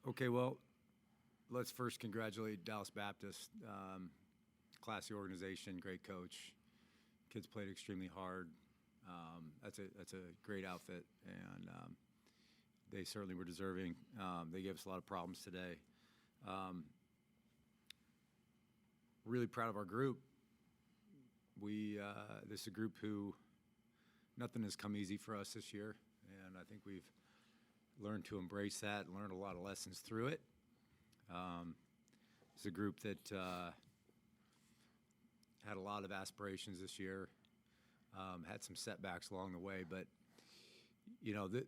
Okay, well, let's first congratulate Dallas Baptist. Classy organization, great coach. Kids played extremely hard. That's a great outfit, and they certainly were deserving. They gave us a lot of problems today. Really proud of our group. This is a group who nothing has come easy for us this year, and I think we've learned to embrace that and learned a lot of lessons through it. It's a group that had a lot of aspirations this year, had some setbacks along the way, but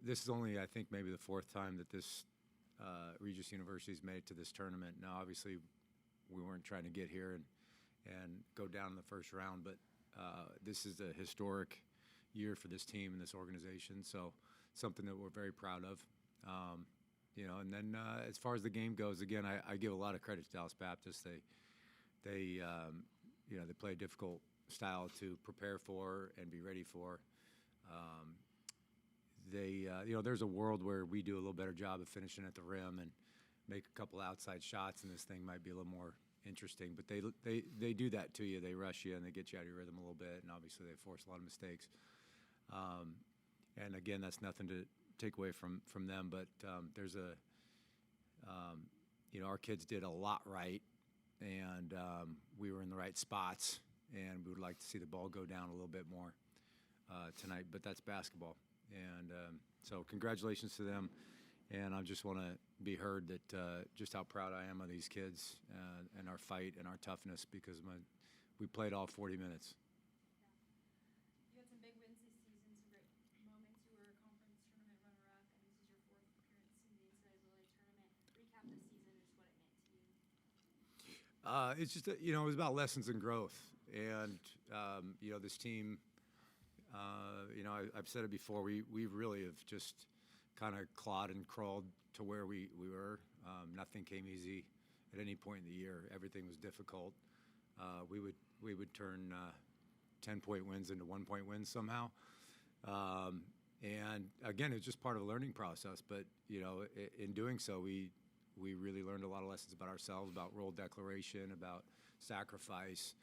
this is only, I think, maybe the fourth time that this Regis University's made it to this tournament. Now, obviously, we weren't trying to get here and go down in the first round, but this is a historic year for this team and this organization, so something that we're very proud of. And then as far as the game goes, again, I give a lot of credit to Dallas Baptist. They play a difficult style to prepare for and be ready for. There's a world where we do a little better job of finishing at the rim and make a couple outside shots, and this thing might be a little more interesting. But they do that to you. They rush you and they get you out of your rhythm a little bit, and obviously they force a lot of mistakes. And again, that's nothing to take away from them, but our kids did a lot right, and we were in the right spots, and we would like to see the ball go down a little bit more tonight, but that's basketball. And so congratulations to them, and I just want to be heard that just how proud I am of these kids and our fight and our toughness, because we played all 40 minutes. You had some big wins this season, some great moments. You were a conference tournament runner-up, and this is your fourth appearance in the NCAA tournament. Recap this season and just what it meant to you. It's just, it was about lessons and growth. And, this team, I've said it before, we really have just kind of clawed and crawled to where we were. Nothing came easy at any point in the year. Everything was difficult. We would turn 10-point wins into 1-point wins somehow. And again, it's just part of a learning process. But, in doing so, we really learned a lot of lessons about ourselves, about role declaration, about sacrifice,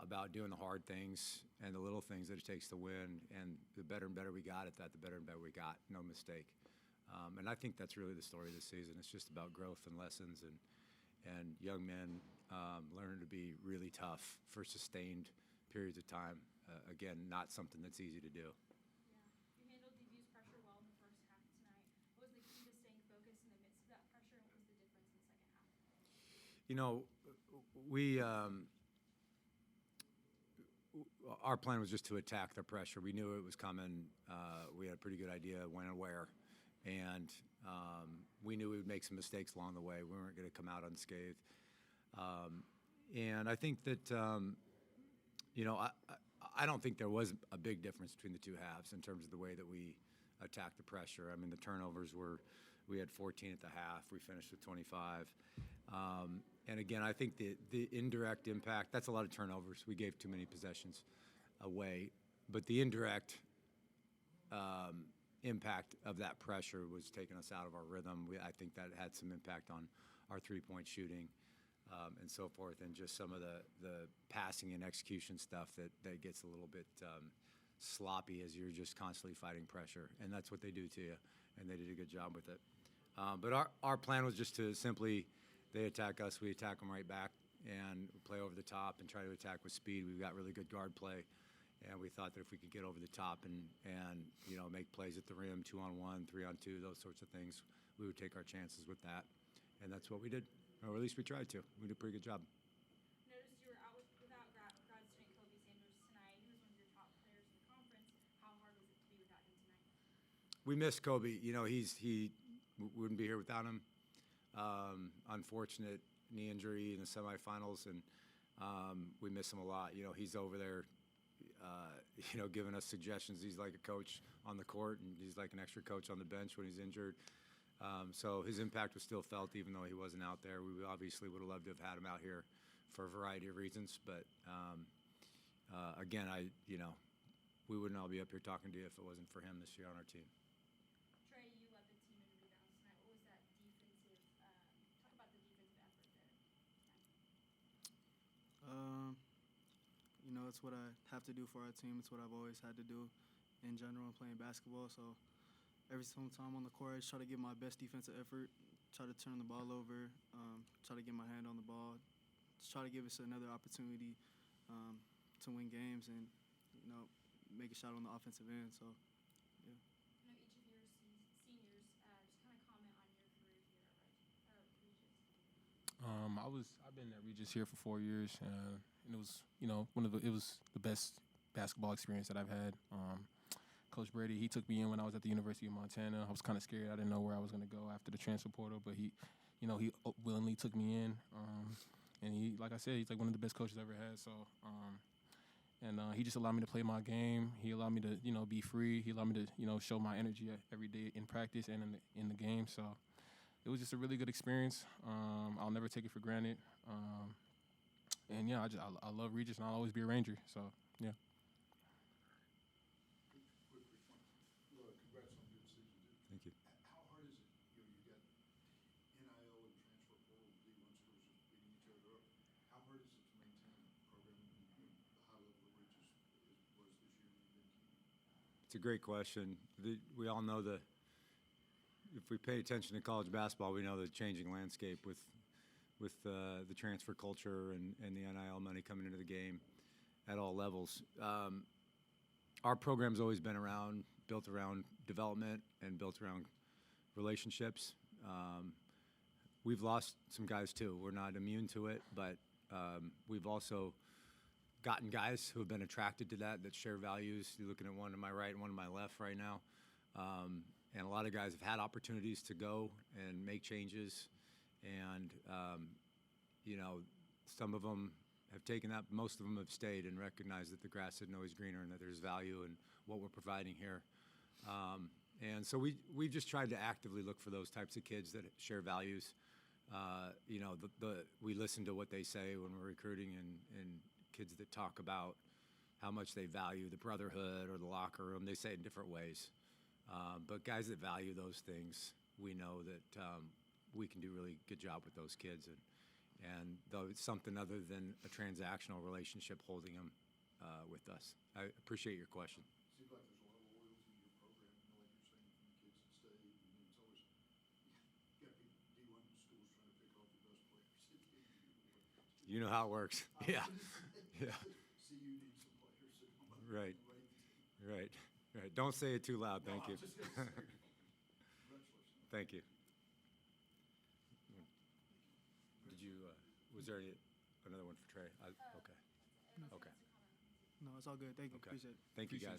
about doing the hard things and the little things that it takes to win. And the better and better we got at that, the better and better we got. No mistake. And I think that's really the story of this season. It's just about growth and lessons and young men learning to be really tough for sustained periods of time. Again, not something that's easy to do. Yeah. You handled DBU's pressure well in the first half tonight. What was the key to staying focused in the midst of that pressure, and what was the difference in the second half? Our plan was just to attack the pressure. We knew it was coming. We had a pretty good idea when and where. And we knew we would make some mistakes along the way. We weren't going to come out unscathed. And I think that, I don't think there was a big difference between the two halves in terms of the way that we attacked the pressure. I mean, the turnovers we had 14 at the half. We finished with 25. And again, I think the indirect impact, that's a lot of turnovers. We gave too many possessions away. But the indirect impact of that pressure was taking us out of our rhythm. I think that had some impact on our three-point shooting and so forth, and just some of the passing and execution stuff that gets a little bit sloppy as you're just constantly fighting pressure. And that's what they do to you, and they did a good job with it. But our plan was just to simply, they attack us, we attack them right back, and play over the top and try to attack with speed. We've got really good guard play. And we thought that if we could get over the top and make plays at the rim, 2-on-1, 3-on-2, those sorts of things, we would take our chances with that. And that's what we did, or at least we tried to. We did a pretty good job. Noticed you were out without grad student Kobe Sanders tonight. He was one of your top players in the conference. How hard was it to be without him tonight? We miss Kobe. He wouldn't be here without him. Unfortunate knee injury in the semifinals, and we miss him a lot. He's over there. Giving us suggestions. He's like a coach on the court, and he's like an extra coach on the bench when he's injured. So his impact was still felt, even though he wasn't out there. We obviously would have loved to have had him out here for a variety of reasons. But again, we wouldn't all be up here talking to you if it wasn't for him this year on our team. Trey, you led the team in rebounds tonight. What was that defensive It's what I have to do for our team. It's what I've always had to do in general in playing basketball. So every single time on the court, I just try to give my best defensive effort, try to turn the ball over, try to get my hand on the ball, just try to give us another opportunity to win games and, make a shot on the offensive end. So, yeah. I know each of your seniors, just kind of comment on your career here at Regis. I've been at Regis here for 4 years, and it was it was the best basketball experience that I've had. Coach Brady, he took me in when I was at the University of Montana. I was kind of scared. I didn't know where I was going to go after the transfer portal, but he willingly took me in. And he, like I said, he's like one of the best coaches I ever had. So, he just allowed me to play my game. He allowed me to, be free. He allowed me to, show my energy every day in practice and in the game. So, it was just a really good experience. I'll never take it for granted. And yeah, I love Regis, and I'll always be a Ranger. So, yeah. Quick one. Congrats on a good season. Thank you. How hard is it? You got NIL and transfer portal, D1 schools just beating each other up. How hard is it to maintain a program the high level that Regis was this year and you've been keeping? It's a great question. We all know if we pay attention to college basketball, we know the changing landscape with the transfer culture and the NIL money coming into the game at all levels. Our program's always been built around development and built around relationships. We've lost some guys too. We're not immune to it, but we've also gotten guys who have been attracted to that share values. You're looking at one to my right and one to my left right now. And a lot of guys have had opportunities to go and make changes. And, some of them have taken that. Most of them have stayed and recognized that the grass isn't always greener and that there's value in what we're providing here. And so we've just tried to actively look for those types of kids that share values. We listen to what they say when we're recruiting and kids that talk about how much they value the brotherhood or the locker room. They say it in different ways. But guys that value those things, we know that we can do a really good job with those kids. And though it's something other than a transactional relationship holding them with us. I appreciate your question. Seems like there's a lot of loyalty to your program, like you're saying, from the kids that stay. And it's always, you got D1 schools trying to pick off the best players. You know how it works. Yeah. Yeah. See, you need some players. Right. Right. Right. Don't say it too loud. Thank you. Congratulations. Thank you. Was there another one for Trey? Okay. Okay. No, it's all good. Thank you. Okay. Appreciate it. Thank you, guys.